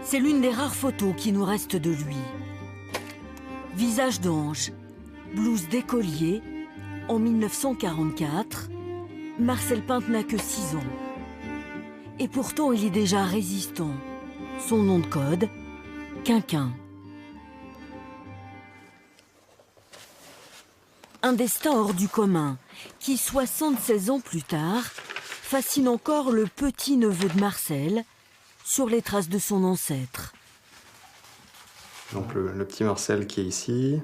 C'est l'une des rares photos qui nous restent de lui. Visage d'ange, blouse d'écolier, en 1944, Marcel Pinte n'a que 6 ans. Et pourtant, il est déjà résistant. Son nom de code, Quinquin. Un destin hors du commun, qui 76 ans plus tard, fascine encore le petit-neveu de Marcel, sur les traces de son ancêtre. Donc le petit Marcel qui est ici.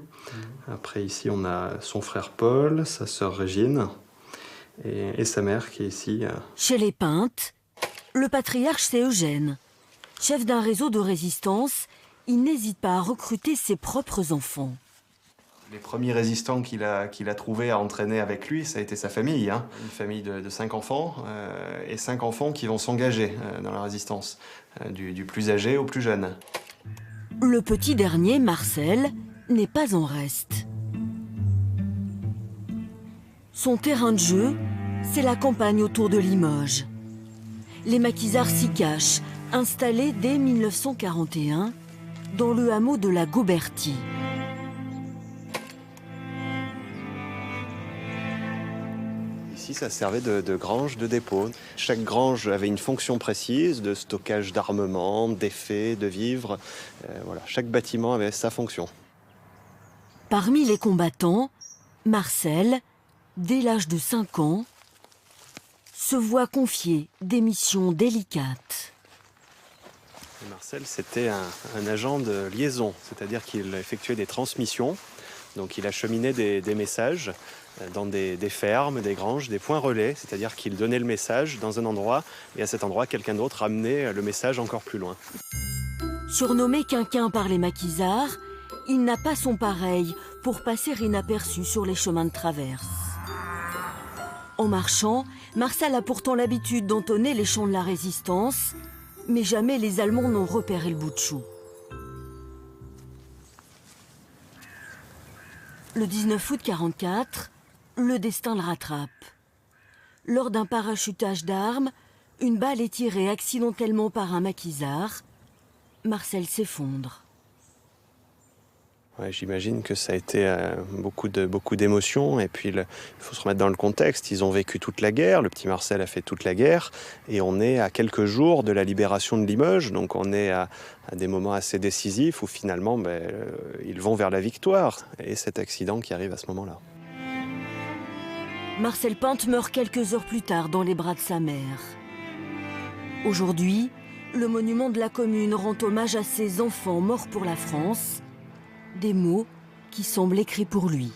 Après ici on a son frère Paul, sa sœur Régine et sa mère qui est ici. Chez les Pintes, le patriarche c'est Eugène. Chef d'un réseau de résistance, il n'hésite pas à recruter ses propres enfants. Les premiers résistants qu'il a trouvés à entraîner avec lui, ça a été sa famille. Hein. Une famille de 5 enfants, et 5 enfants qui vont s'engager dans la résistance, du plus âgé au plus jeune. Le petit dernier, Marcel, n'est pas en reste. Son terrain de jeu, c'est la campagne autour de Limoges. Les maquisards s'y cachent, installés dès 1941 dans le hameau de la Gaubertie. Ici, ça servait de grange, de dépôt. Chaque grange avait une fonction précise de stockage d'armement, d'effets, de vivres. Voilà, chaque bâtiment avait sa fonction. Parmi les combattants, Marcel, dès l'âge de 5 ans, se voit confier des missions délicates. Marcel, c'était un agent de liaison, c'est-à-dire qu'il effectuait des transmissions. Donc il acheminait des messages dans des fermes, des granges, des points relais, c'est-à-dire qu'il donnait le message dans un endroit et à cet endroit, quelqu'un d'autre ramenait le message encore plus loin. Surnommé Quinquin par les maquisards, il n'a pas son pareil pour passer inaperçu sur les chemins de traverse. En marchant, Marcel a pourtant l'habitude d'entonner les chants de la résistance, mais jamais les Allemands n'ont repéré le bout de chou. Le 19 août 1944, le destin le rattrape. Lors d'un parachutage d'armes, une balle est tirée accidentellement par un maquisard. Marcel s'effondre. Ouais, j'imagine que ça a été beaucoup d'émotions. Et puis, il faut se remettre dans le contexte. Ils ont vécu toute la guerre. Le petit Marcel a fait toute la guerre. Et on est à quelques jours de la libération de Limoges. Donc, on est à des moments assez décisifs où finalement, ils vont vers la victoire. Et cet accident qui arrive à ce moment-là. Marcel Pinte meurt quelques heures plus tard dans les bras de sa mère. Aujourd'hui, le monument de la commune rend hommage à ses enfants morts pour la France. Des mots qui semblent écrits pour lui.